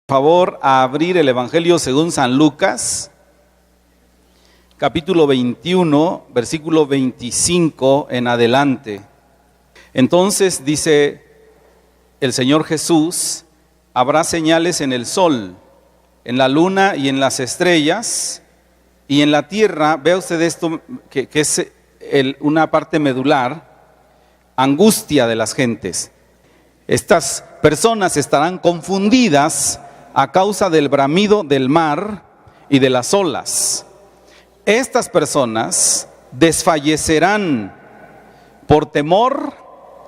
Favor a abrir el Evangelio según San Lucas, capítulo 21, versículo 25 en adelante. Entonces dice el Señor Jesús: habrá señales en el sol, en la luna y en las estrellas, y en la tierra. Vea usted esto, que es una parte medular: angustia de las gentes. Estas personas estarán confundidas a causa del bramido del mar y de las olas. Estas personas desfallecerán por temor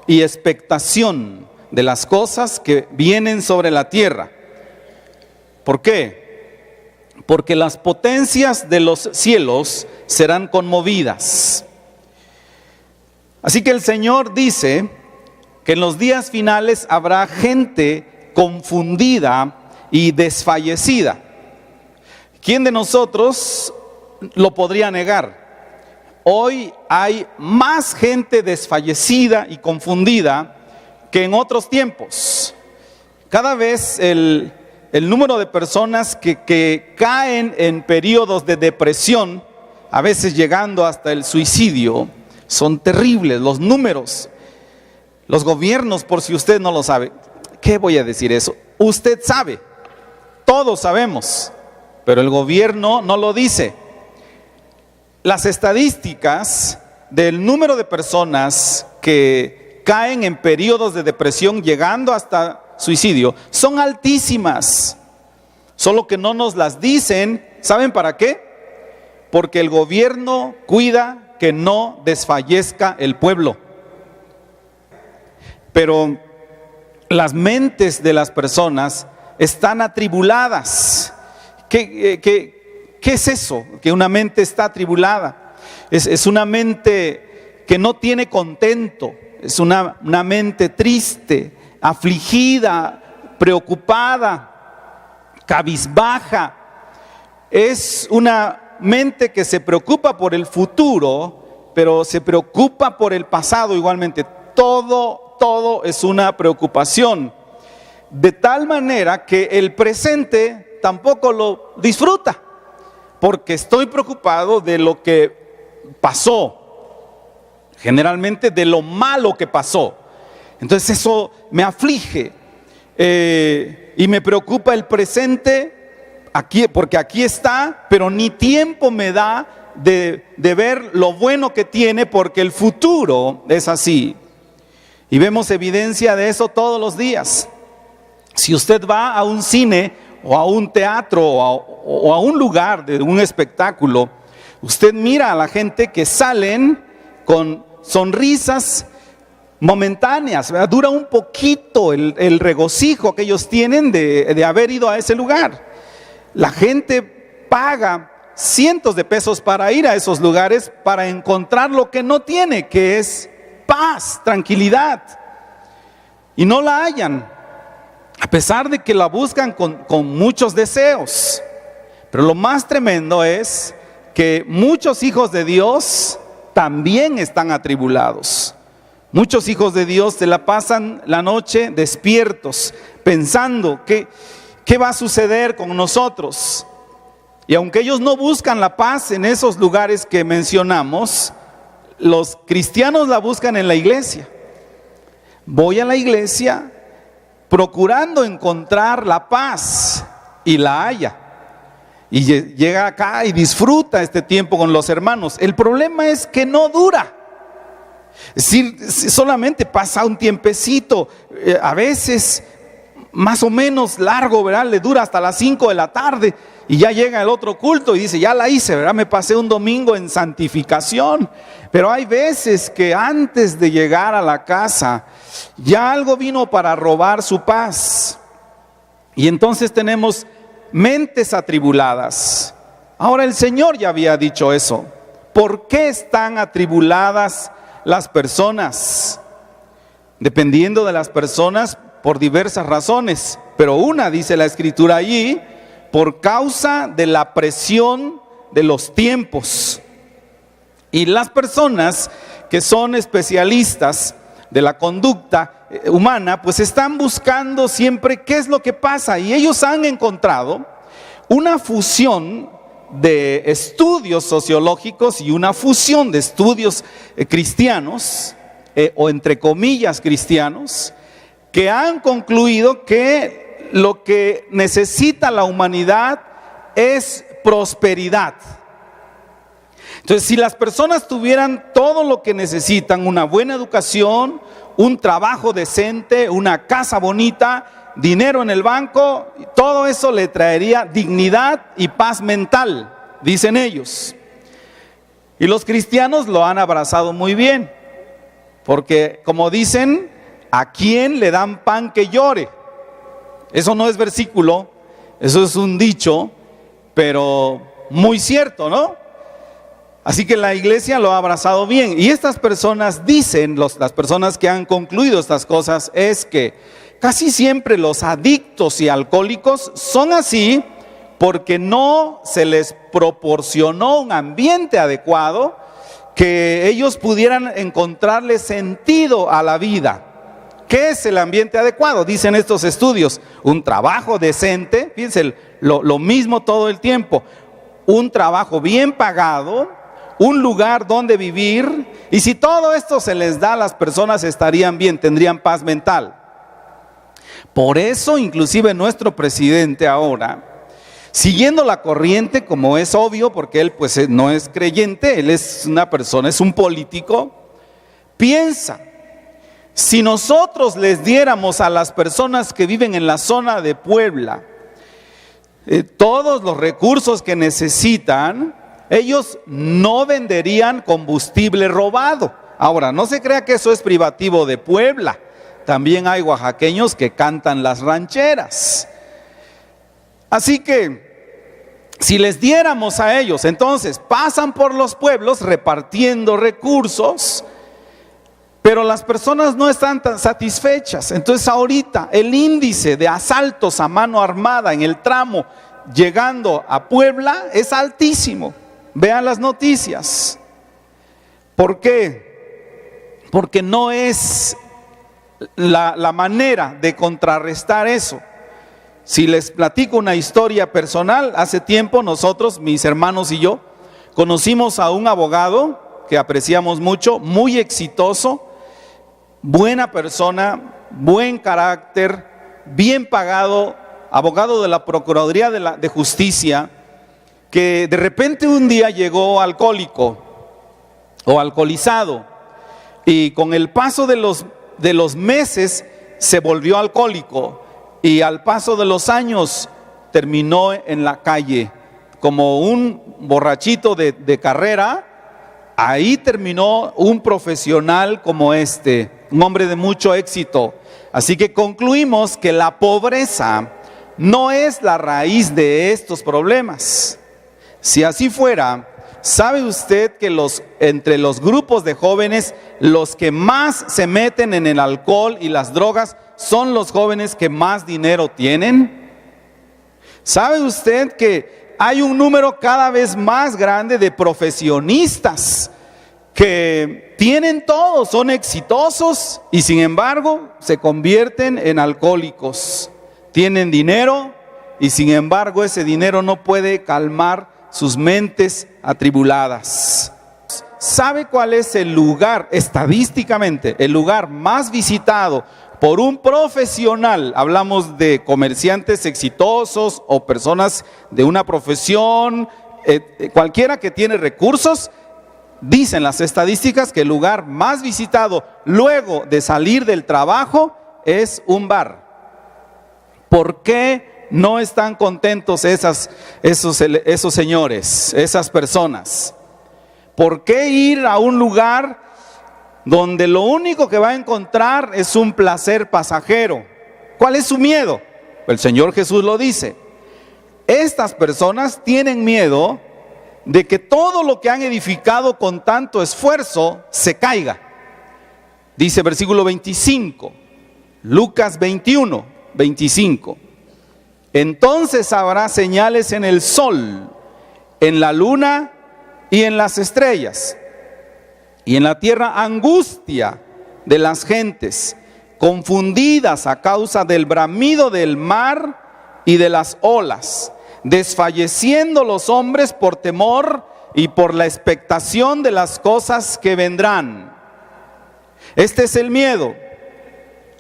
y expectación de las cosas que vienen sobre la tierra. ¿Por qué? Porque las potencias de los cielos serán conmovidas. Así que el Señor dice que en los días finales habrá gente confundida y desfallecida. ¿Quién de nosotros lo podría negar? Hoy hay más gente desfallecida y confundida que en otros tiempos. Cada vez el número de personas que caen en periodos de depresión, a veces llegando hasta el suicidio, son terribles los números. Los gobiernos, por si usted no lo sabe, ¿qué voy a decir eso? Usted sabe. Todos sabemos, pero el gobierno no lo dice. Las estadísticas del número de personas que caen en periodos de depresión llegando hasta suicidio son altísimas, solo que no nos las dicen. ¿Saben para qué? Porque el gobierno cuida que no desfallezca el pueblo. Pero las mentes de las personas están atribuladas. ¿Qué es eso? Que una mente está atribulada. Es una mente que no tiene contento. Es una mente triste, afligida, preocupada, cabizbaja. Es una mente que se preocupa por el futuro, pero se preocupa por el pasado igualmente. Todo es una preocupación. De tal manera que el presente tampoco lo disfruta, porque estoy preocupado de lo que pasó, generalmente de lo malo que pasó. Entonces eso me aflige y me preocupa el presente, porque aquí está, pero ni tiempo me da de ver lo bueno que tiene, porque el futuro es así. Y vemos evidencia de eso todos los días. Si usted va a un cine o a un teatro o a un lugar de un espectáculo, usted mira a la gente que salen con sonrisas momentáneas, ¿verdad? Dura un poquito el regocijo que ellos tienen de haber ido a ese lugar. La gente paga cientos de pesos para ir a esos lugares para encontrar lo que no tiene, que es paz, tranquilidad, y no la hallan, a pesar de que la buscan con muchos deseos. Pero lo más tremendo es que muchos hijos de Dios también están atribulados. Muchos hijos de Dios se la pasan la noche despiertos, pensando qué va a suceder con nosotros. Y aunque ellos no buscan la paz en esos lugares que mencionamos, los cristianos la buscan en la iglesia. Voy a la iglesia procurando encontrar la paz, y la halla. Y llega acá y disfruta este tiempo con los hermanos. El problema es que no dura. Es decir, solamente pasa un tiempecito, a veces más o menos largo, ¿verdad? Le dura hasta las 5 de la tarde. Y ya llega el otro culto y dice: ya la hice, ¿verdad? Me pasé un domingo en santificación. Pero hay veces que antes de llegar a la casa, ya algo vino para robar su paz. Y entonces tenemos mentes atribuladas. Ahora, el Señor ya había dicho eso. ¿Por qué están atribuladas las personas? Dependiendo de las personas, por diversas razones. Pero una, dice la Escritura allí, por causa de la presión de los tiempos. Y las personas que son especialistas de la conducta humana, pues están buscando siempre qué es lo que pasa. Y ellos han encontrado una fusión de estudios sociológicos y una fusión de estudios cristianos, o entre comillas cristianos, que han concluido que lo que necesita la humanidad es prosperidad. Entonces, si las personas tuvieran todo lo que necesitan, una buena educación, un trabajo decente, una casa bonita, dinero en el banco, todo eso le traería dignidad y paz mental, dicen ellos. Y los cristianos lo han abrazado muy bien, porque como dicen, ¿a quién le dan pan que llore? Eso no es versículo, eso es un dicho, pero muy cierto, ¿no? Así que la iglesia lo ha abrazado bien. Y estas personas dicen, las personas que han concluido estas cosas, es que casi siempre los adictos y alcohólicos son así porque no se les proporcionó un ambiente adecuado que ellos pudieran encontrarle sentido a la vida. ¿Qué es el ambiente adecuado? Dicen estos estudios: un trabajo decente, fíjense, lo mismo todo el tiempo, un trabajo bien pagado, un lugar donde vivir, y si todo esto se les da, las personas estarían bien, tendrían paz mental. Por eso inclusive nuestro presidente ahora, siguiendo la corriente, como es obvio, porque él pues no es creyente, él es una persona, es un político, piensa: si nosotros les diéramos a las personas que viven en la zona de Puebla todos los recursos que necesitan, ellos no venderían combustible robado. Ahora, no se crea que eso es privativo de Puebla. También hay oaxaqueños que cantan las rancheras. Así que, si les diéramos a ellos, entonces pasan por los pueblos repartiendo recursos, pero las personas no están tan satisfechas. Entonces ahorita el índice de asaltos a mano armada en el tramo llegando a Puebla es altísimo. Vean las noticias. ¿Por qué? Porque no es la manera de contrarrestar eso. Si les platico una historia personal, hace tiempo nosotros, mis hermanos y yo, conocimos a un abogado que apreciamos mucho, muy exitoso, buena persona, buen carácter, bien pagado, abogado de la Procuraduría de Justicia, que de repente un día llegó alcohólico o alcoholizado, y con el paso de los meses se volvió alcohólico, y al paso de los años terminó en la calle como un borrachito de carrera. Ahí terminó un profesional como este, un hombre de mucho éxito. Así que concluimos que la pobreza no es la raíz de estos problemas. Si así fuera, ¿sabe usted que entre los grupos de jóvenes, los que más se meten en el alcohol y las drogas son los jóvenes que más dinero tienen? ¿Sabe usted que hay un número cada vez más grande de profesionistas que tienen todo, son exitosos y sin embargo se convierten en alcohólicos? Tienen dinero y sin embargo ese dinero no puede calmar sus mentes atribuladas. ¿Sabe cuál es el lugar, estadísticamente, el lugar más visitado por un profesional? Hablamos de comerciantes exitosos o personas de una profesión, cualquiera que tiene recursos. Dicen las estadísticas que el lugar más visitado luego de salir del trabajo es un bar. ¿Por qué no están contentos esos señores, esas personas? ¿Por qué ir a un lugar donde lo único que va a encontrar es un placer pasajero? ¿Cuál es su miedo? El Señor Jesús lo dice. Estas personas tienen miedo de que todo lo que han edificado con tanto esfuerzo se caiga. Dice versículo 25, Lucas 21, 25. Entonces habrá señales en el sol, en la luna y en las estrellas, y en la tierra angustia de las gentes, confundidas a causa del bramido del mar y de las olas, desfalleciendo los hombres por temor y por la expectación de las cosas que vendrán. Este es el miedo.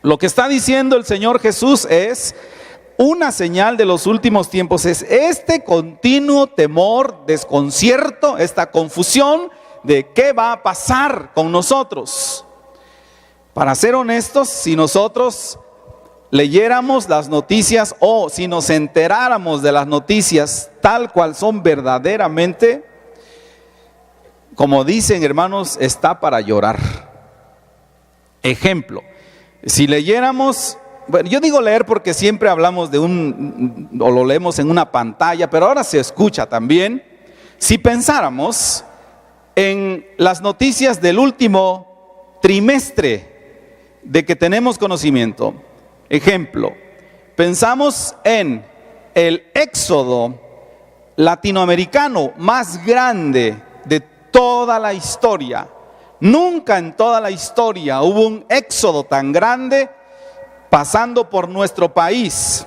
Lo que está diciendo el Señor Jesús es una señal de los últimos tiempos, es este continuo temor, desconcierto, esta confusión de qué va a pasar con nosotros. Para ser honestos, si nosotros leyéramos las noticias o si nos enteráramos de las noticias tal cual son verdaderamente, como dicen hermanos, está para llorar. Ejemplo, si leyéramos, bueno, yo digo leer porque siempre hablamos de o lo leemos en una pantalla, pero ahora se escucha también. Si pensáramos en las noticias del último trimestre de que tenemos conocimiento, ejemplo, pensamos en el éxodo latinoamericano más grande de toda la historia. Nunca en toda la historia hubo un éxodo tan grande pasando por nuestro país.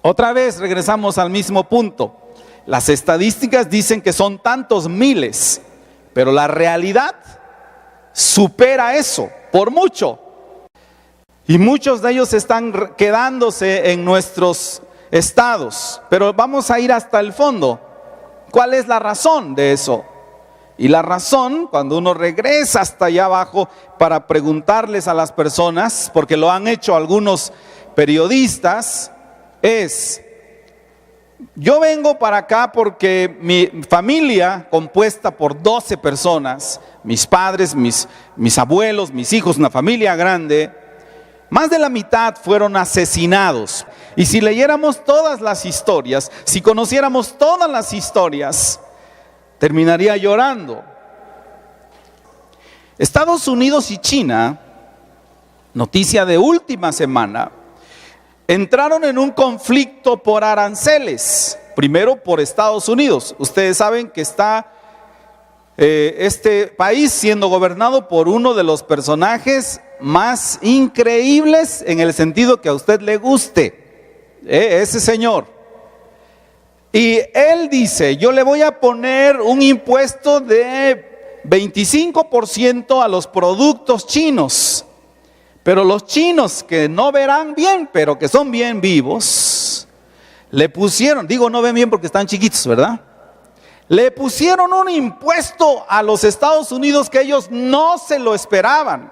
Otra vez regresamos al mismo punto. Las estadísticas dicen que son tantos miles, pero la realidad supera eso por mucho. Y muchos de ellos están quedándose en nuestros estados. Pero vamos a ir hasta el fondo. ¿Cuál es la razón de eso? Y la razón, cuando uno regresa hasta allá abajo para preguntarles a las personas, porque lo han hecho algunos periodistas, es: yo vengo para acá porque mi familia, compuesta por 12 personas, mis padres, mis abuelos, mis hijos, una familia grande, más de la mitad fueron asesinados. Y si leyéramos todas las historias, si conociéramos todas las historias, terminaría llorando. Estados Unidos y China, noticia de última semana, entraron en un conflicto por aranceles. Primero por Estados Unidos. Ustedes saben que está este país siendo gobernado por uno de los personajes más increíbles en el sentido que a usted le guste, ese señor. Y él dice: yo le voy a poner un impuesto de 25% a los productos chinos. Pero los chinos que no verán bien, pero que son bien vivos, le pusieron, digo no ven bien porque están chiquitos, ¿verdad? Le pusieron un impuesto a los Estados Unidos que ellos no se lo esperaban.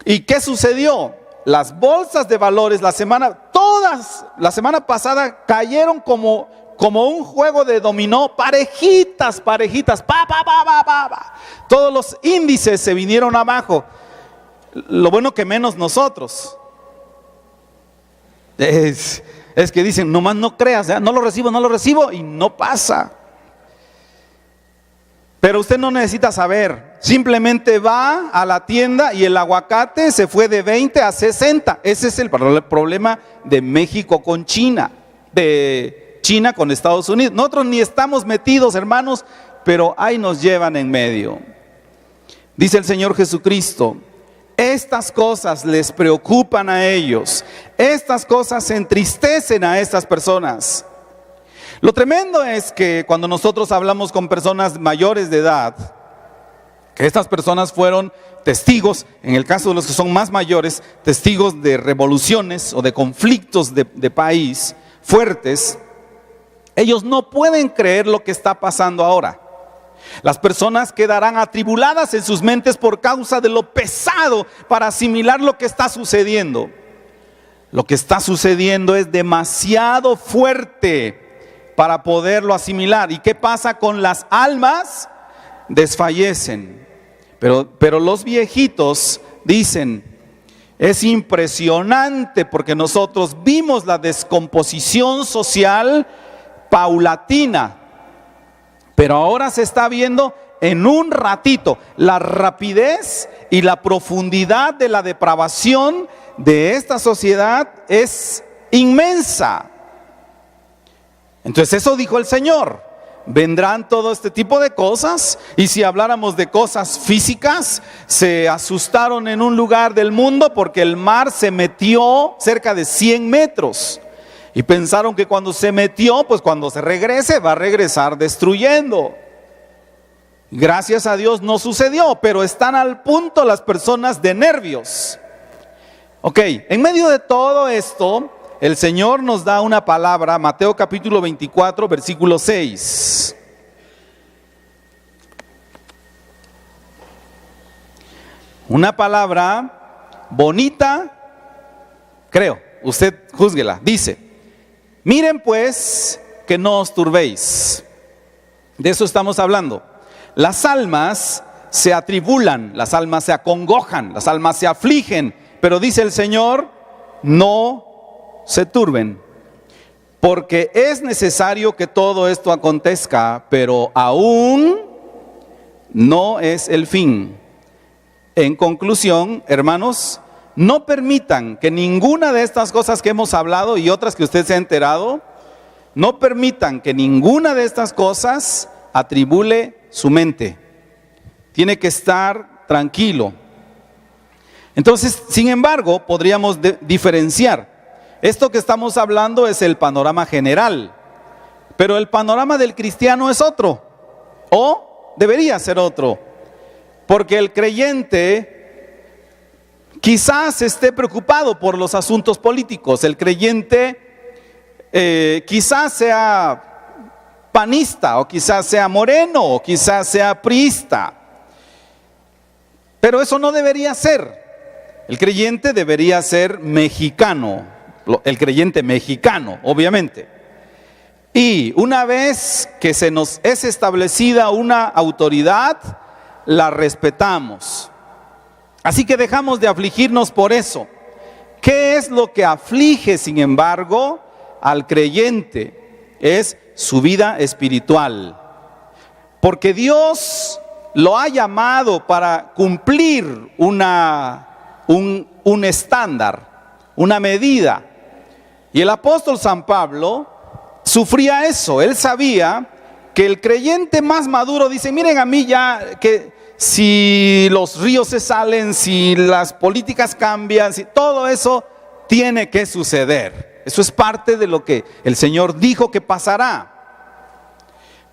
¿Y qué sucedió? Las bolsas de valores la semana pasada cayeron como un juego de dominó, parejitas, todos los índices se vinieron abajo. Lo bueno que menos nosotros. Es que dicen, nomás no creas, no lo recibo y no pasa. Pero usted no necesita saber, simplemente va a la tienda y el aguacate se fue de 20 a 60. Ese es el problema de México con China, de China con Estados Unidos. Nosotros ni estamos metidos, hermanos, pero ahí nos llevan en medio. Dice el Señor Jesucristo: estas cosas les preocupan a ellos, estas cosas entristecen a estas personas. Lo tremendo es que cuando nosotros hablamos con personas mayores de edad, que estas personas fueron testigos, en el caso de los que son más mayores, testigos de revoluciones o de conflictos de país fuertes, ellos no pueden creer lo que está pasando ahora. Las personas quedarán atribuladas en sus mentes por causa de lo pesado para asimilar lo que está sucediendo. Lo que está sucediendo es demasiado fuerte para poderlo asimilar. ¿Y qué pasa con las almas? Desfallecen. Pero los viejitos dicen: es impresionante porque nosotros vimos la descomposición social paulatina, pero ahora se está viendo en un ratito la rapidez y la profundidad de la depravación de esta sociedad es inmensa. Entonces eso dijo el Señor: vendrán todo este tipo de cosas. Y si habláramos de cosas físicas, se asustaron en un lugar del mundo porque el mar se metió cerca de 100 metros. Y pensaron que cuando se metió, pues cuando se regrese, va a regresar destruyendo. Gracias a Dios no sucedió, pero están al punto las personas de nervios. Ok, en medio de todo esto, el Señor nos da una palabra, Mateo capítulo 24, versículo 6. Una palabra bonita, creo, usted júzguela. Dice: miren pues que no os turbéis. De eso estamos hablando. Las almas se atribulan, las almas se acongojan, las almas se afligen, pero dice el Señor, no se turben, porque es necesario que todo esto acontezca, pero aún no es el fin. En conclusión, hermanos, no permitan que ninguna de estas cosas que hemos hablado y otras que usted se ha enterado, no permitan que ninguna de estas cosas atribule su mente. Tiene que estar tranquilo. Entonces, sin embargo, podríamos diferenciar. Esto que estamos hablando es el panorama general, pero el panorama del cristiano es otro, o debería ser otro, porque el creyente quizás esté preocupado por los asuntos políticos, el creyente quizás sea panista, o quizás sea moreno, o quizás sea priista, pero eso no debería ser. El creyente debería ser mexicano, el creyente mexicano, obviamente. Y una vez que se nos es establecida una autoridad, la respetamos. Así que dejamos de afligirnos por eso. ¿Qué es lo que aflige, sin embargo, al creyente? Es su vida espiritual. Porque Dios lo ha llamado para cumplir un estándar, una medida. Y el apóstol San Pablo sufría eso. Él sabía que el creyente más maduro dice: miren, a mí ya que si los ríos se salen, si las políticas cambian, si todo eso tiene que suceder. Eso es parte de lo que el Señor dijo que pasará.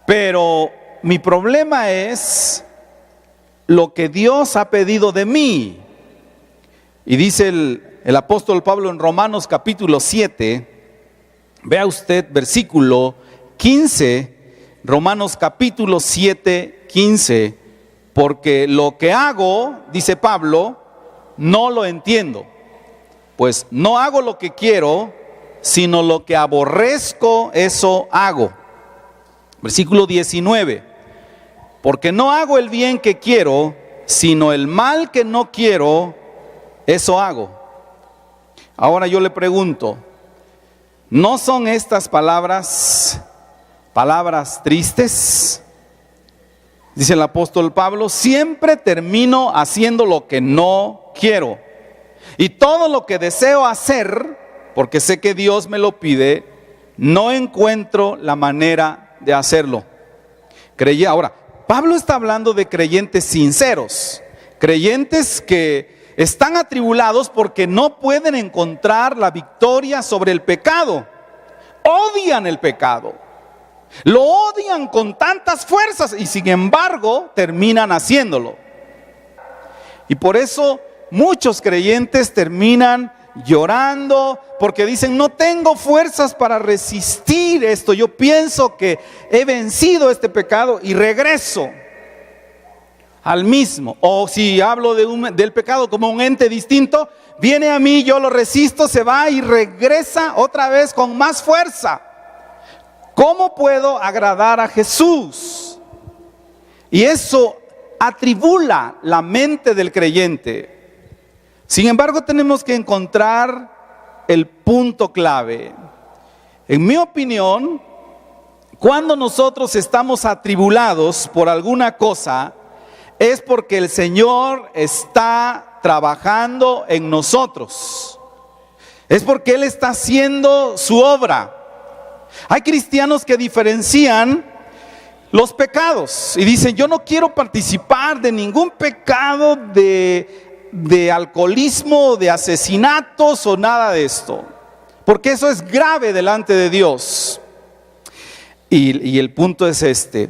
Pero mi problema es lo que Dios ha pedido de mí. Y dice el apóstol Pablo en Romanos capítulo 7, vea usted versículo 15, Romanos capítulo 7, 15, porque lo que hago, dice Pablo, no lo entiendo, pues no hago lo que quiero, sino lo que aborrezco, eso hago. Versículo 19, porque no hago el bien que quiero, sino el mal que no quiero, eso hago. Ahora yo le pregunto, ¿no son estas palabras tristes? Dice el apóstol Pablo: siempre termino haciendo lo que no quiero, y todo lo que deseo hacer, porque sé que Dios me lo pide, no encuentro la manera de hacerlo. Ahora, Pablo está hablando de creyentes sinceros, creyentes que están atribulados porque no pueden encontrar la victoria sobre el pecado. Odian el pecado, lo odian con tantas fuerzas y sin embargo terminan haciéndolo. Y por eso muchos creyentes terminan llorando porque dicen: no tengo fuerzas para resistir esto, yo pienso que he vencido este pecado y regreso al mismo. O si hablo del pecado como un ente distinto, viene a mí, yo lo resisto, se va y regresa otra vez con más fuerza. ¿Cómo puedo agradar a Jesús? Y eso atribula la mente del creyente. Sin embargo, tenemos que encontrar el punto clave. En mi opinión, cuando nosotros estamos atribulados por alguna cosa, es porque el Señor está trabajando en nosotros. Es porque Él está haciendo su obra. Hay cristianos que diferencian los pecados y dicen: yo no quiero participar de ningún pecado de alcoholismo, de asesinatos o nada de esto, porque eso es grave delante de Dios. Y el punto es este: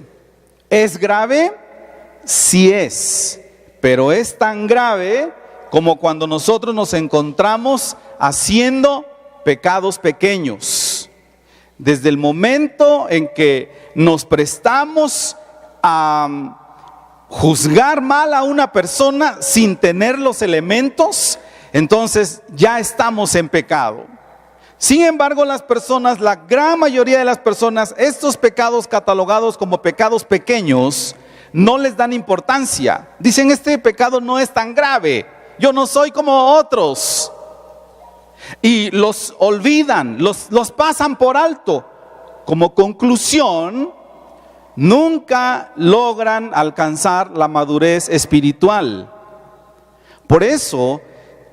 ¿es grave? Sí es, pero es tan grave como cuando nosotros nos encontramos haciendo pecados pequeños. Desde el momento en que nos prestamos a juzgar mal a una persona sin tener los elementos, entonces ya estamos en pecado. Sin embargo, las personas, la gran mayoría de las personas, estos pecados catalogados como pecados pequeños, no les dan importancia. Dicen: este pecado no es tan grave, yo no soy como otros. Y los olvidan, los pasan por alto. Como conclusión, nunca logran alcanzar la madurez espiritual. Por eso,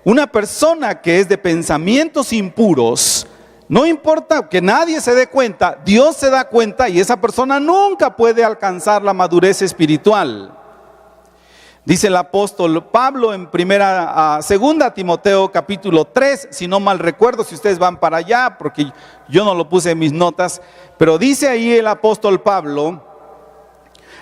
una persona que es de pensamientos impuros, no importa que nadie se dé cuenta, Dios se da cuenta, y esa persona nunca puede alcanzar la madurez espiritual. Dice el apóstol Pablo en segunda Timoteo capítulo 3, si no mal recuerdo, si ustedes van para allá, porque yo no lo puse en mis notas, pero dice ahí el apóstol Pablo: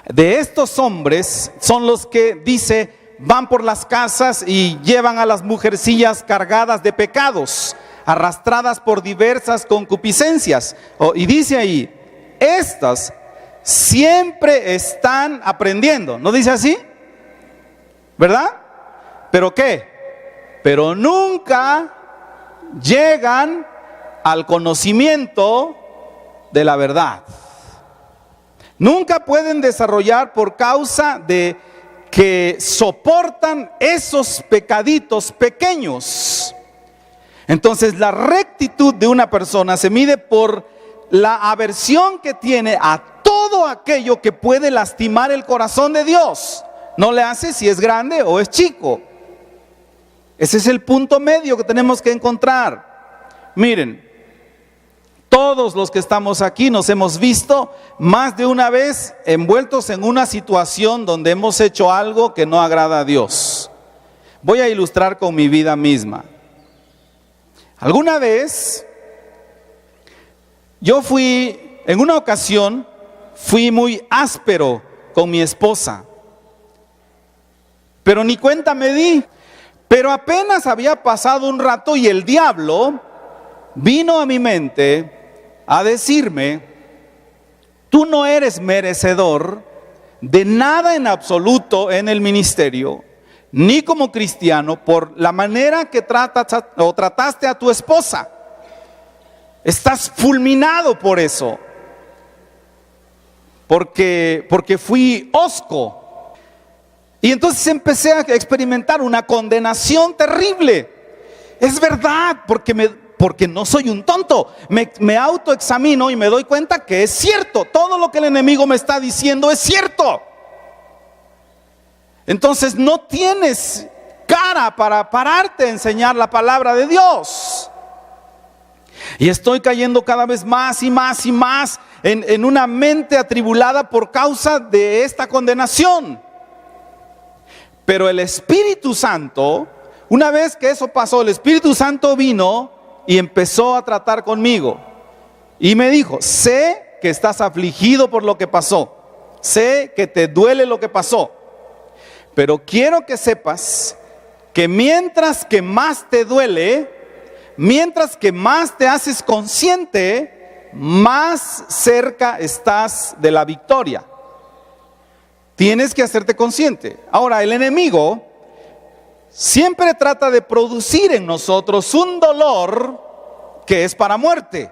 de estos hombres son los que, dice, van por las casas y llevan a las mujercillas cargadas de pecados, arrastradas por diversas concupiscencias. Y dice ahí: estas siempre están aprendiendo. ¿No dice así? ¿Verdad? ¿Pero qué? Pero nunca llegan al conocimiento de la verdad. Nunca pueden desarrollar por causa de que soportan esos pecaditos pequeños. Entonces, la rectitud de una persona se mide por la aversión que tiene a todo aquello que puede lastimar el corazón de Dios. No le hace si es grande o es chico. Ese es el punto medio que tenemos que encontrar. Miren, todos los que estamos aquí nos hemos visto más de una vez envueltos en una situación donde hemos hecho algo que no agrada a Dios. Voy a ilustrar con mi vida misma. Alguna vez en una ocasión fui muy áspero con mi esposa, pero ni cuenta me di. Pero apenas había pasado un rato y el diablo vino a mi mente a decirme: tú no eres merecedor de nada en absoluto en el ministerio, ni como cristiano, por la manera que trataste a tu esposa. Estás fulminado por eso, porque fui hosco. Y entonces empecé a experimentar una condenación terrible. Es verdad, porque no soy un tonto. Me autoexamino y me doy cuenta que es cierto. Todo lo que el enemigo me está diciendo es cierto. Entonces no tienes cara para pararte a enseñar la palabra de Dios. Y estoy cayendo cada vez más y más y más en una mente atribulada por causa de esta condenación. Pero el Espíritu Santo, una vez que eso pasó, el Espíritu Santo vino y empezó a tratar conmigo. Y me dijo: sé que estás afligido por lo que pasó. Sé que te duele lo que pasó. Pero quiero que sepas que mientras que más te duele, mientras que más te haces consciente, más cerca estás de la victoria. Tienes que hacerte consciente. Ahora, el enemigo siempre trata de producir en nosotros un dolor que es para muerte.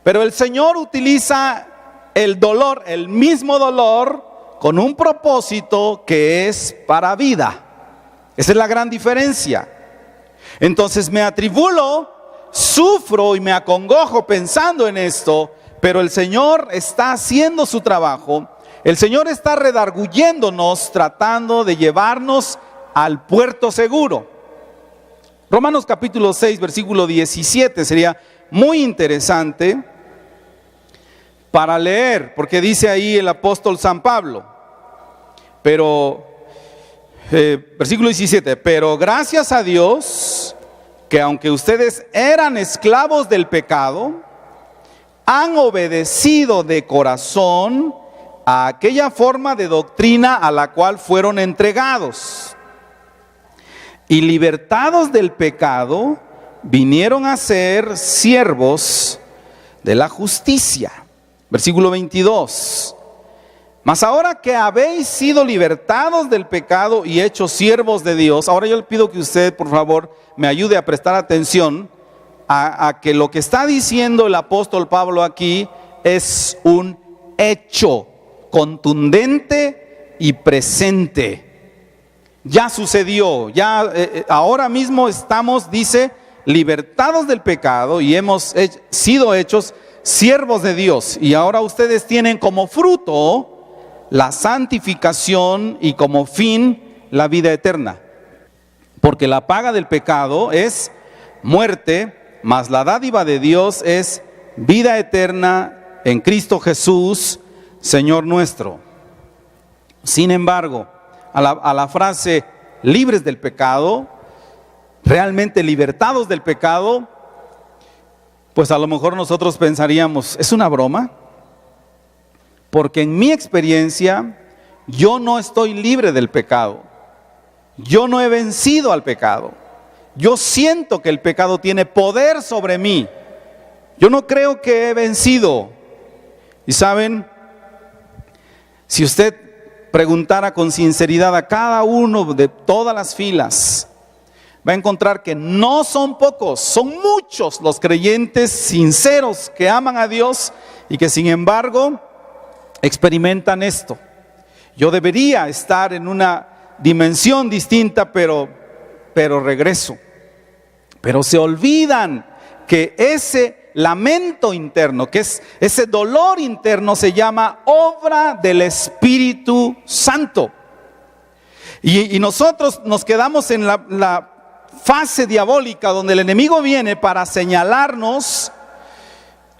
Pero el Señor utiliza el dolor, el mismo dolor, con un propósito que es para vida. Esa es la gran diferencia. Entonces me atribulo, sufro y me acongojo pensando en esto, pero el Señor está haciendo su trabajo. El Señor está redarguyéndonos, tratando de llevarnos al puerto seguro. Romanos capítulo 6, versículo 17, sería muy interesante para leer, porque dice ahí el apóstol San Pablo, pero, versículo 17, pero gracias a Dios que aunque ustedes eran esclavos del pecado, han obedecido de corazón a aquella forma de doctrina a la cual fueron entregados. Y libertados del pecado, vinieron a ser siervos de la justicia. Versículo 22. Mas ahora que habéis sido libertados del pecado y hechos siervos de Dios, ahora yo le pido que usted, por favor, me ayude a prestar atención a que lo que está diciendo el apóstol Pablo aquí es un hecho contundente y presente. Ya sucedió, ya ahora mismo estamos, dice, libertados del pecado y hemos sido hechos siervos de Dios. Y ahora ustedes tienen como fruto la santificación y como fin la vida eterna. Porque la paga del pecado es muerte, mas la dádiva de Dios es vida eterna en Cristo Jesús, Señor nuestro. Sin embargo, a la frase libres del pecado, realmente libertados del pecado, pues a lo mejor nosotros pensaríamos, ¿es una broma? Porque en mi experiencia, yo no estoy libre del pecado. Yo no he vencido al pecado. Yo siento que el pecado tiene poder sobre mí. Yo no creo que he vencido. Y saben, si usted preguntara con sinceridad a cada uno de todas las filas, va a encontrar que no son pocos, son muchos los creyentes sinceros que aman a Dios y que sin embargo experimentan esto. Yo debería estar en una dimensión distinta, pero regreso. Pero se olvidan que ese lamento interno, que es ese dolor interno, se llama obra del Espíritu Santo. Y nosotros nos quedamos en la fase diabólica donde el enemigo viene para señalarnos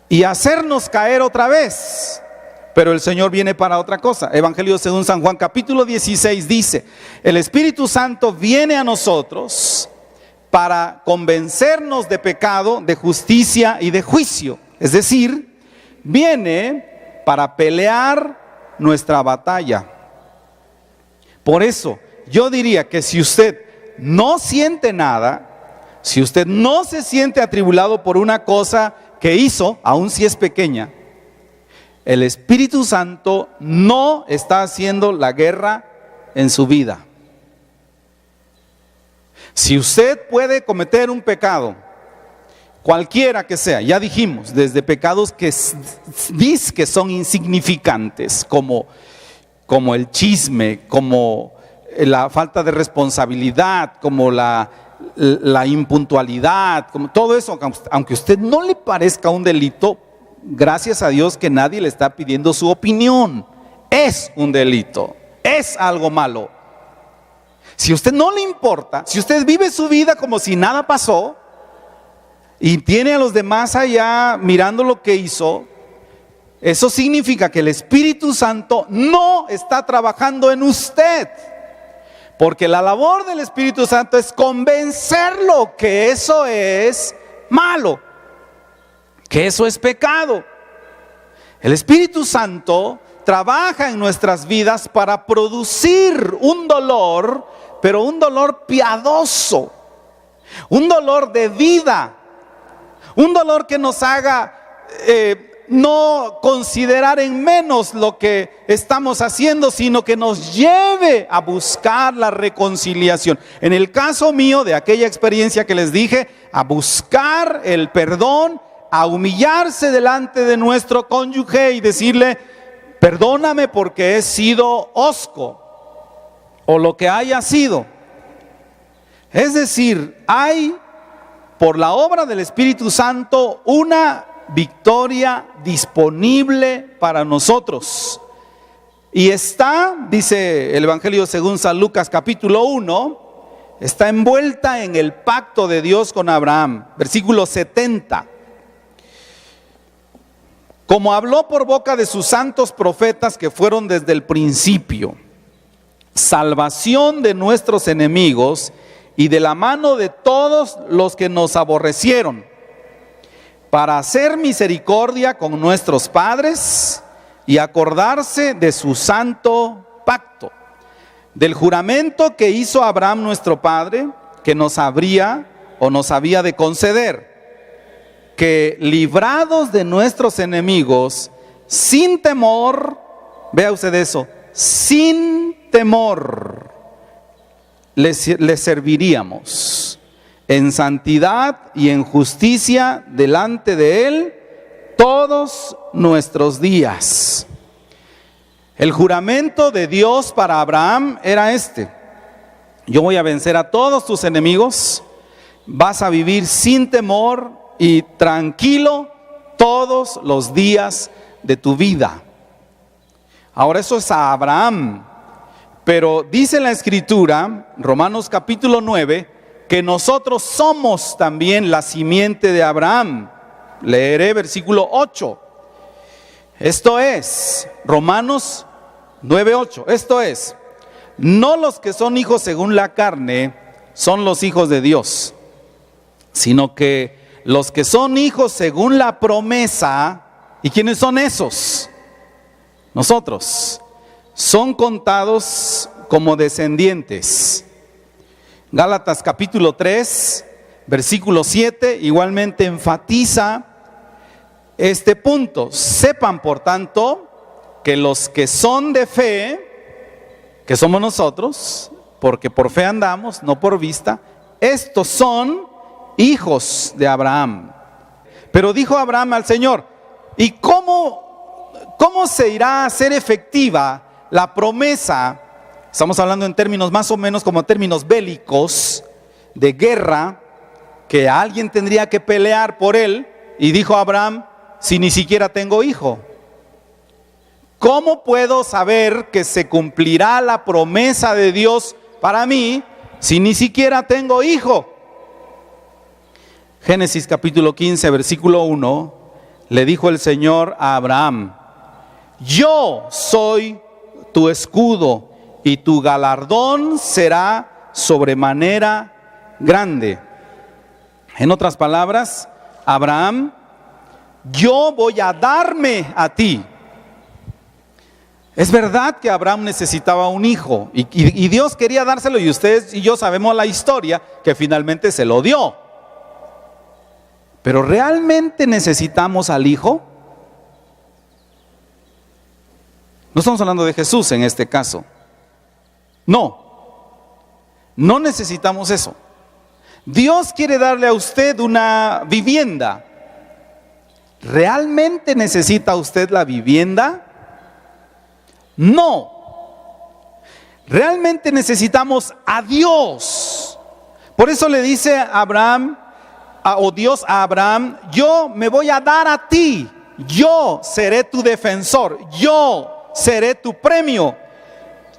y hacernos caer otra vez. Pero el Señor viene para otra cosa. Evangelio según San Juan capítulo 16 dice, el Espíritu Santo viene a nosotros para convencernos de pecado, de justicia y de juicio. Es decir, viene para pelear nuestra batalla. Por eso, yo diría que si usted no siente nada, si usted no se siente atribulado por una cosa que hizo, aun si es pequeña, el Espíritu Santo no está haciendo la guerra en su vida. Si usted puede cometer un pecado, cualquiera que sea, ya dijimos, desde pecados que dice que son insignificantes, como el chisme, como la falta de responsabilidad, como la impuntualidad, como todo eso, aunque a usted no le parezca un delito, gracias a Dios que nadie le está pidiendo su opinión. Es un delito, es algo malo. Si a usted no le importa, si usted vive su vida como si nada pasó y tiene a los demás allá mirando lo que hizo, eso significa que el Espíritu Santo no está trabajando en usted. Porque la labor del Espíritu Santo es convencerlo que eso es malo, que eso es pecado. El Espíritu Santo trabaja en nuestras vidas para producir un dolor, pero un dolor piadoso, un dolor de vida, un dolor que nos haga no considerar en menos lo que estamos haciendo, sino que nos lleve a buscar la reconciliación. En el caso mío, de aquella experiencia que les dije, a buscar el perdón, a humillarse delante de nuestro cónyuge y decirle, perdóname porque he sido hosco, o lo que haya sido. Es decir, hay por la obra del Espíritu Santo una victoria disponible para nosotros. Y está, dice el Evangelio según San Lucas capítulo 1, está envuelta en el pacto de Dios con Abraham. Versículo 70. como habló por boca de sus santos profetas que fueron desde el principio, salvación de nuestros enemigos y de la mano de todos los que nos aborrecieron, para hacer misericordia con nuestros padres y acordarse de su santo pacto, del juramento que hizo Abraham nuestro padre, que nos había de conceder, que librados de nuestros enemigos, sin temor, vea usted eso, sin temor, les serviríamos en santidad y en justicia delante de Él todos nuestros días. El juramento de Dios para Abraham era este: yo voy a vencer a todos tus enemigos, vas a vivir sin temor y tranquilo todos los días de tu vida. Ahora eso es a Abraham, pero dice la Escritura, Romanos capítulo 9, que nosotros somos también la simiente de Abraham. Leeré versículo 8. Esto es, Romanos 9:8, esto es, no los que son hijos según la carne son los hijos de Dios, sino que los que son hijos según la promesa. ¿Y quiénes son esos? Nosotros. Son contados como descendientes. Gálatas capítulo 3, versículo 7, igualmente enfatiza este punto. Sepan, por tanto, que los que son de fe, que somos nosotros, porque por fe andamos, no por vista, estos son hijos de Abraham. Pero dijo Abraham al Señor: ¿y cómo se irá a hacer efectiva la promesa? Estamos hablando en términos más o menos como términos bélicos, de guerra, que alguien tendría que pelear por él. Y dijo Abraham: si ni siquiera tengo hijo, ¿cómo puedo saber que se cumplirá la promesa de Dios para mí si ni siquiera tengo hijo? Génesis capítulo 15, versículo 1, le dijo el Señor a Abraham: yo soy tu escudo y tu galardón será sobremanera grande. En otras palabras, Abraham, yo voy a darme a ti. Es verdad que Abraham necesitaba un hijo y Dios quería dárselo, y ustedes y yo sabemos la historia que finalmente se lo dio. Pero ¿realmente necesitamos al hijo? No estamos hablando de Jesús en este caso. No necesitamos eso. Dios quiere darle a usted una vivienda. ¿Realmente necesita usted la vivienda? No. Realmente necesitamos a Dios. Por eso le dice Abraham, o Dios a Abraham: yo me voy a dar a ti, yo seré tu defensor, yo seré tu premio,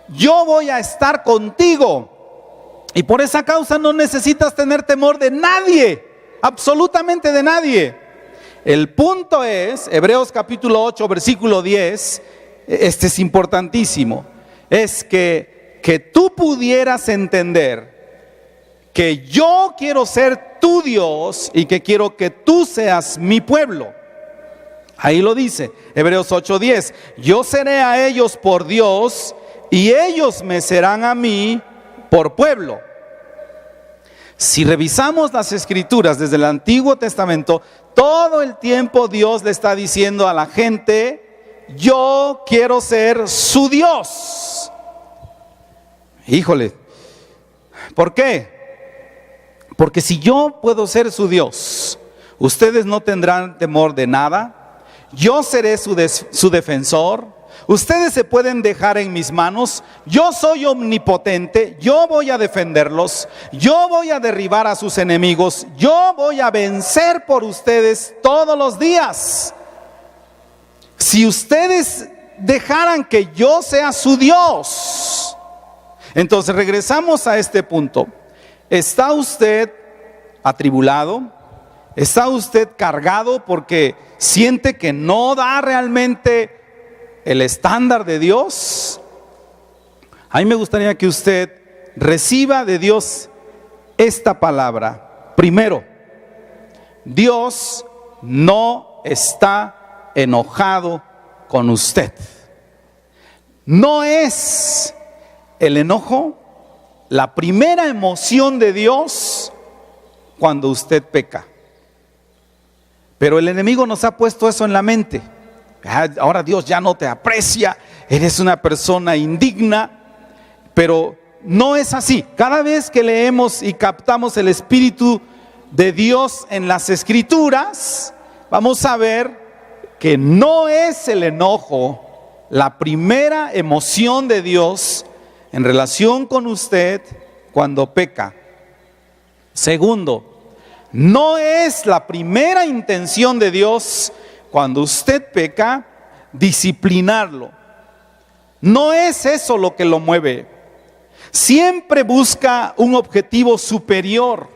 yo voy a estar contigo. Y por esa causa no necesitas tener temor de nadie, absolutamente de nadie. El punto es, Hebreos capítulo 8, versículo 10, este es importantísimo, es que tú pudieras entender que yo quiero ser tu Dios y que quiero que tú seas mi pueblo. Ahí lo dice, Hebreos 8:10, yo seré a ellos por Dios y ellos me serán a mí por pueblo. Si revisamos las Escrituras desde el Antiguo Testamento, todo el tiempo Dios le está diciendo a la gente: yo quiero ser su Dios. Híjole, ¿por qué? Porque si yo puedo ser su Dios, ustedes no tendrán temor de nada. Yo seré su defensor. Ustedes se pueden dejar en mis manos. Yo soy omnipotente. Yo voy a defenderlos. Yo voy a derribar a sus enemigos. Yo voy a vencer por ustedes todos los días. Si ustedes dejaran que yo sea su Dios. Entonces regresamos a este punto. ¿Está usted atribulado? ¿Está usted cargado porque siente que no da realmente el estándar de Dios? A mí me gustaría que usted reciba de Dios esta palabra. Primero, Dios no está enojado con usted. No es el enojo la primera emoción de Dios cuando usted peca. Pero el enemigo nos ha puesto eso en la mente. Ahora Dios ya no te aprecia, eres una persona indigna. Pero no es así. Cada vez que leemos y captamos el Espíritu de Dios en las Escrituras, vamos a ver que no es el enojo la primera emoción de Dios en relación con usted cuando peca. Segundo, no es la primera intención de Dios cuando usted peca disciplinarlo. No es eso lo que lo mueve. Siempre busca un objetivo superior,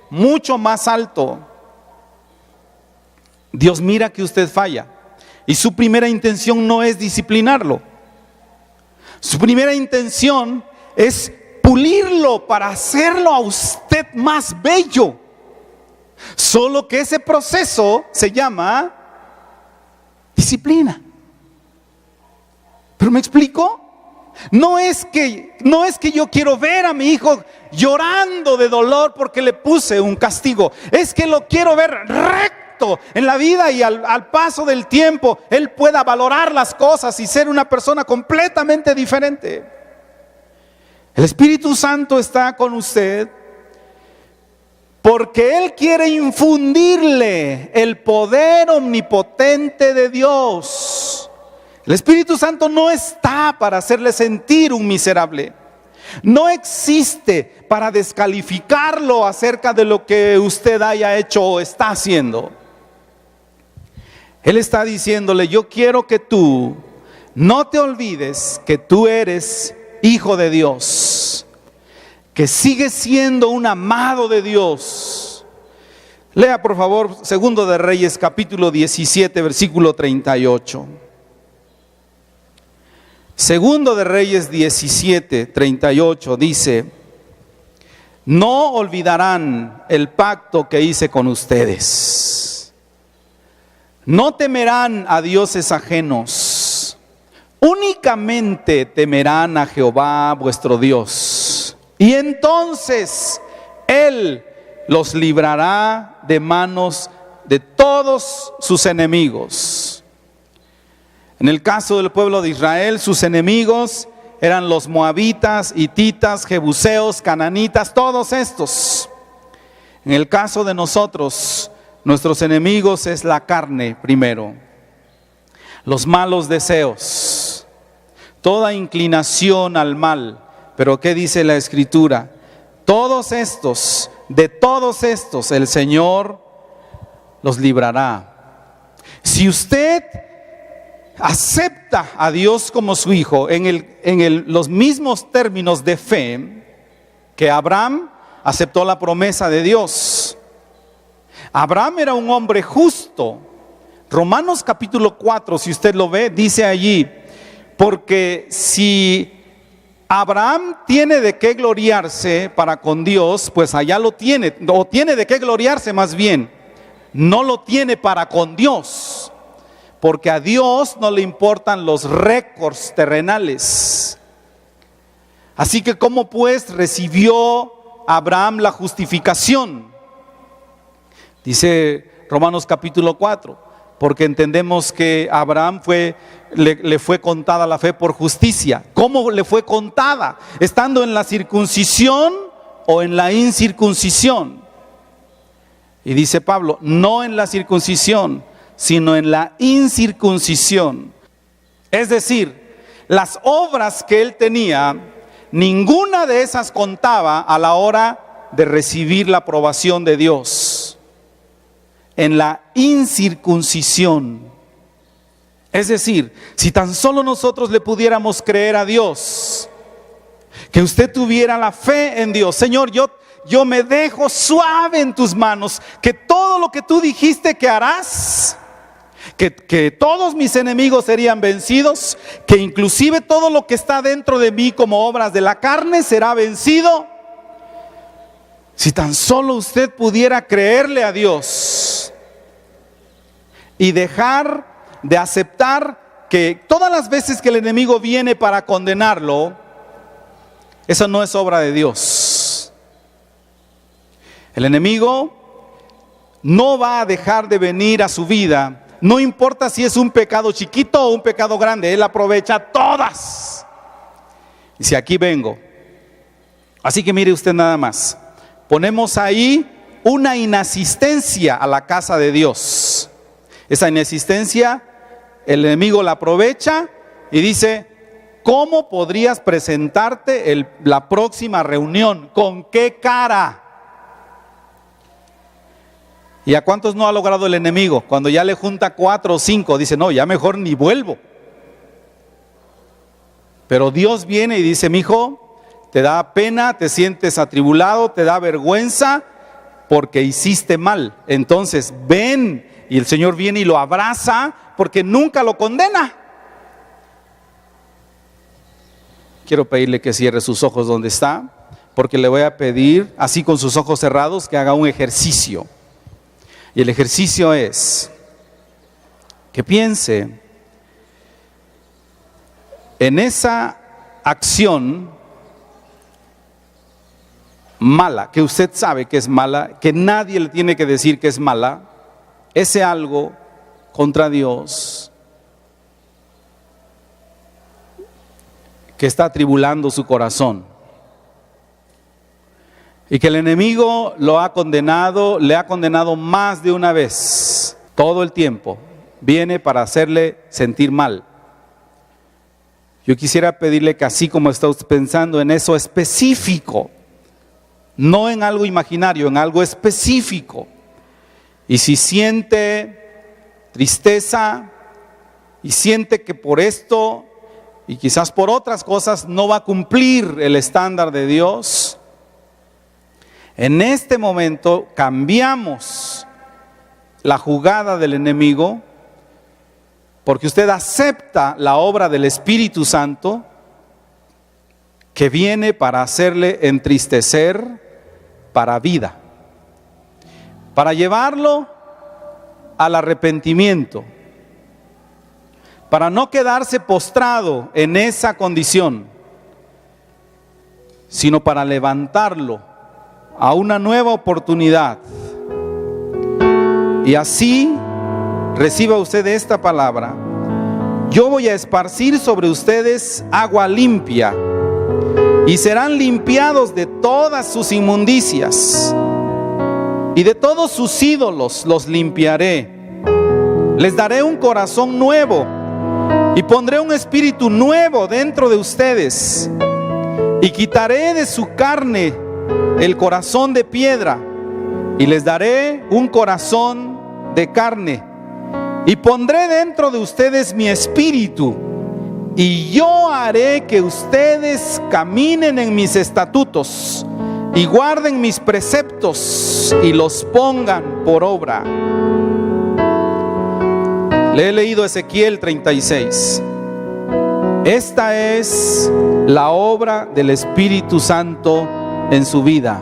mucho más alto. Dios mira que usted falla y su primera intención no es disciplinarlo. Su primera intención es pulirlo para hacerlo a usted más bello. Solo que ese proceso se llama disciplina. ¿Pero me explico? No es que yo quiero ver a mi hijo llorando de dolor porque le puse un castigo. Es que lo quiero ver recto en la vida y al paso del tiempo él pueda valorar las cosas y ser una persona completamente diferente. El Espíritu Santo está con usted porque Él quiere infundirle el poder omnipotente de Dios. El Espíritu Santo no está para hacerle sentir un miserable. No existe para descalificarlo acerca de lo que usted haya hecho o está haciendo. Él está diciéndole: yo quiero que tú no te olvides que tú eres hijo de Dios, que sigues siendo un amado de Dios. Lea por favor Segundo de Reyes capítulo 17 versículo 38. Segundo de Reyes 17, 38 dice: no olvidarán el pacto que hice con ustedes. No temerán a dioses ajenos. Únicamente temerán a Jehová vuestro Dios. Y entonces Él los librará de manos de todos sus enemigos. En el caso del pueblo de Israel, sus enemigos eran los moabitas, hititas, jebuseos, cananitas, todos estos. En el caso de nosotros, nuestros enemigos es la carne primero, los malos deseos, toda inclinación al mal. Pero ¿qué dice la Escritura? De todos estos el Señor los librará. Si usted acepta a Dios como su hijo en los mismos términos de fe que Abraham aceptó la promesa de Dios. Abraham era un hombre justo. Romanos capítulo 4, si usted lo ve, dice allí: porque si Abraham tiene de qué gloriarse para con Dios, pues allá lo tiene, o tiene de qué gloriarse más bien, no lo tiene para con Dios. Porque a Dios no le importan los récords terrenales. Así que ¿cómo pues recibió Abraham la justificación? Dice Romanos capítulo 4, porque entendemos que a Abraham le fue contada la fe por justicia. ¿Cómo le fue contada? ¿Estando en la circuncisión o en la incircuncisión? Y dice Pablo, no en la circuncisión, sino en la incircuncisión. Es decir, las obras que él tenía, ninguna de esas contaba a la hora de recibir la aprobación de Dios. En la incircuncisión. Es decir, si tan solo nosotros le pudiéramos creer a Dios, que usted tuviera la fe en Dios. Señor, yo yo me dejo suave en tus manos, que todo lo que tú dijiste que harás, que todos mis enemigos serían vencidos, que inclusive todo lo que está dentro de mí como obras de la carne será vencido. Si tan solo usted pudiera creerle a Dios y dejar de aceptar que todas las veces que el enemigo viene para condenarlo, eso no es obra de Dios. El enemigo no va a dejar de venir a su vida, no importa si es un pecado chiquito o un pecado grande, él aprovecha todas. Y si aquí vengo, así que mire usted nada más, ponemos ahí una inasistencia a la casa de Dios. Esa inasistencia, el enemigo la aprovecha y dice: ¿cómo podrías presentarte la próxima reunión? ¿Con qué cara? ¿Y a cuántos no ha logrado el enemigo? Cuando ya le junta 4 o 5, dice: no, ya mejor ni vuelvo. Pero Dios viene y dice: mijo, te da pena, te sientes atribulado, te da vergüenza porque hiciste mal. Entonces ven, y el Señor viene y lo abraza porque nunca lo condena. Quiero pedirle que cierre sus ojos donde está, porque le voy a pedir, así con sus ojos cerrados, que haga un ejercicio. Y el ejercicio es que piense en esa acción mala, que usted sabe que es mala, que nadie le tiene que decir que es mala, ese algo contra Dios que está atribulando su corazón, y que el enemigo lo ha condenado, le ha condenado más de una vez, todo el tiempo, viene para hacerle sentir mal. Yo quisiera pedirle que, así como está usted pensando en eso específico, no en algo imaginario, en algo específico, y si siente tristeza y siente que por esto y quizás por otras cosas no va a cumplir el estándar de Dios, en este momento cambiamos la jugada del enemigo, porque usted acepta la obra del Espíritu Santo que viene para hacerle entristecer para vida, para llevarlo al arrepentimiento, para no quedarse postrado en esa condición, sino para levantarlo a una nueva oportunidad. Y así reciba usted esta palabra: yo voy a esparcir sobre ustedes agua limpia, y serán limpiados de todas sus inmundicias, y de todos sus ídolos los limpiaré. Les daré un corazón nuevo, y pondré un espíritu nuevo dentro de ustedes, y quitaré de su carne el corazón de piedra, y les daré un corazón de carne, y pondré dentro de ustedes mi espíritu, y yo haré que ustedes caminen en mis estatutos y guarden mis preceptos y los pongan por obra. Le he leído Ezequiel 36. Esta es la obra del Espíritu Santo en su vida.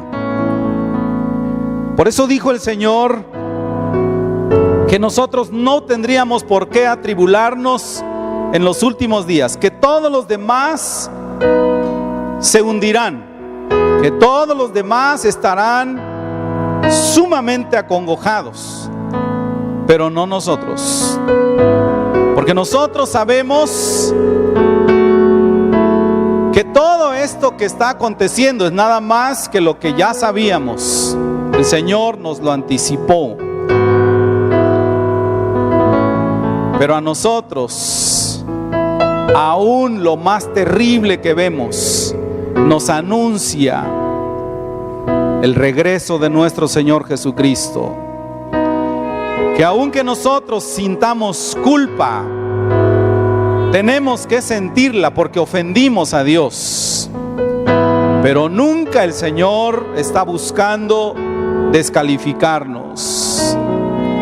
Por eso dijo el Señor que nosotros no tendríamos por qué atribularnos en los últimos días, que todos los demás se hundirán, que todos los demás estarán sumamente acongojados, pero no nosotros, porque nosotros sabemos que todo esto que está aconteciendo es nada más que lo que ya sabíamos. El Señor nos lo anticipó, pero a nosotros, aún lo más terrible que vemos, nos anuncia el regreso de nuestro Señor Jesucristo. Que aunque nosotros sintamos culpa, tenemos que sentirla porque ofendimos a Dios. Pero nunca el Señor está buscando descalificarnos.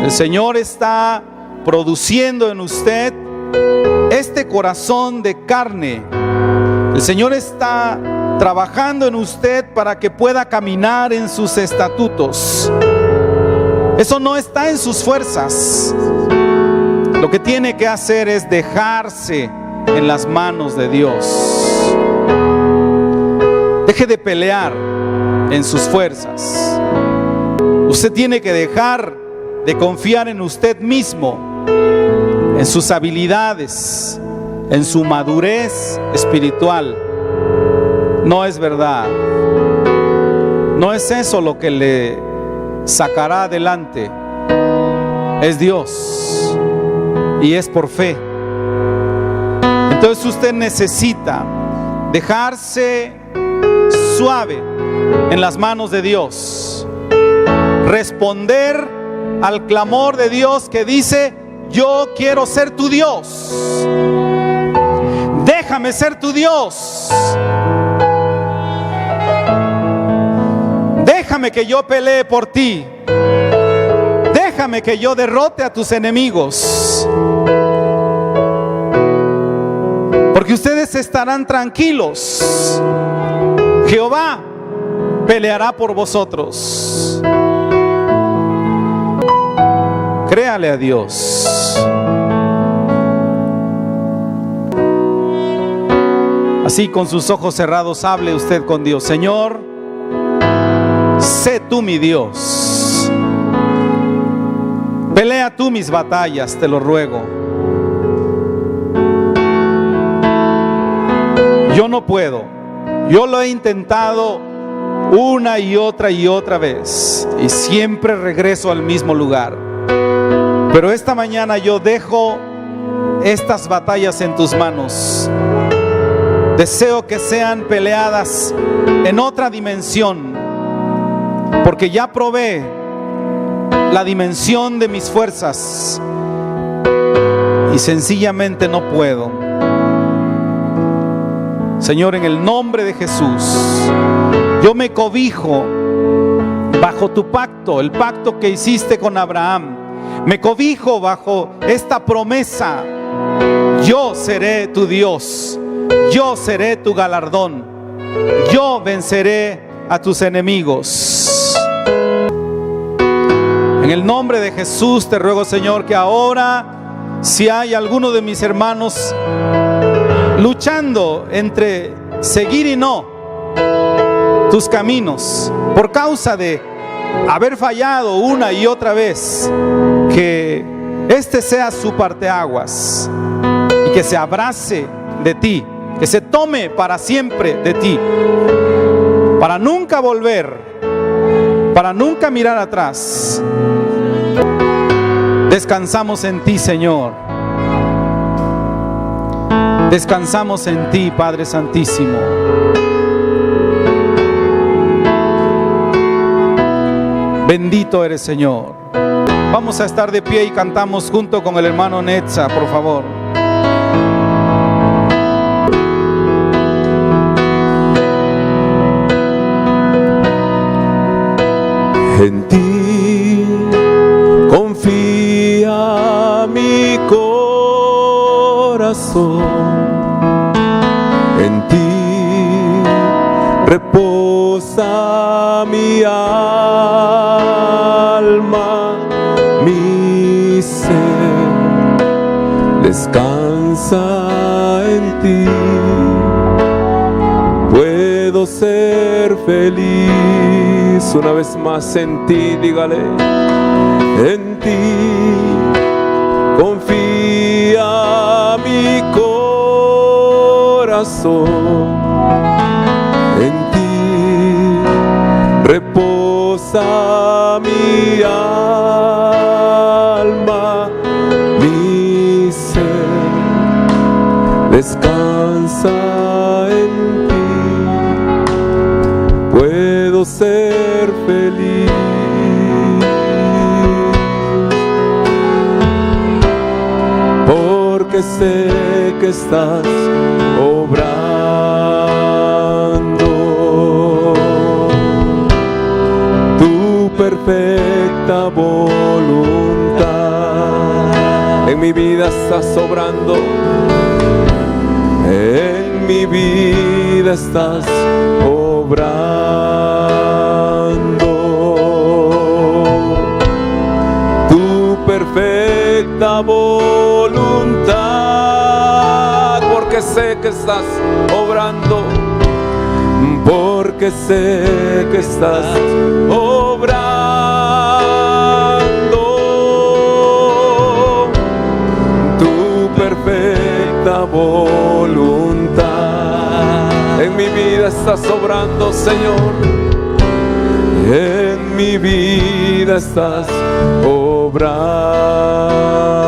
El Señor está produciendo en usted este corazón de carne. El Señor está trabajando en usted para que pueda caminar en sus estatutos. Eso no está en sus fuerzas. Lo que tiene que hacer es dejarse en las manos de Dios. Deje de pelear en sus fuerzas. Usted tiene que dejar de confiar en usted mismo, en sus habilidades, en su madurez espiritual. No es verdad. No es eso lo que le sacará adelante. Es Dios y es por fe. Entonces usted necesita dejarse suave en las manos de Dios, responder al clamor de Dios que dice: yo quiero ser tu Dios, déjame ser tu Dios, déjame que yo pelee por ti, déjame que yo derrote a tus enemigos, porque ustedes estarán tranquilos. Jehová peleará por vosotros. Créale a Dios. Así, con sus ojos cerrados, hable usted con Dios. Señor, sé tú mi Dios. Pelea tú mis batallas, te lo ruego. Yo no puedo. Yo lo he intentado una y otra vez y siempre regreso al mismo lugar. Pero esta mañana yo dejo estas batallas en tus manos. Deseo que sean peleadas en otra dimensión, porque ya probé la dimensión de mis fuerzas y sencillamente no puedo. Señor, en el nombre de Jesús, yo me cobijo bajo tu pacto, el pacto que hiciste con Abraham. Me cobijo bajo esta promesa: yo seré tu Dios, yo seré tu galardón, yo venceré a tus enemigos. En el nombre de Jesús te ruego, Señor, que ahora, si hay alguno de mis hermanos luchando entre seguir y no tus caminos por causa de haber fallado una y otra vez, que este sea su parteaguas y que se abrace de ti, que se tome para siempre de ti, para nunca volver, para nunca mirar atrás. Descansamos en ti, Señor. Descansamos en ti, Padre Santísimo. Bendito eres, Señor. Vamos a estar de pie y cantamos junto con el hermano Netza, por favor. En ti confía mi corazón. En ti reposa mi alma, mi ser descansa en ti. Puedo ser feliz. Una vez más, en ti, dígale. En ti confía mi corazón. En ti reposa mi alma, mi ser descansa en ti. Puedo ser feliz. Porque sé que estás obrando perfecta voluntad. En mi vida estás obrando, en mi vida estás obrando. Tu perfecta voluntad, porque sé que estás obrando, porque sé que estás obrando. Tu perfecta voluntad. En mi vida estás obrando, Señor. En mi vida estás obrando.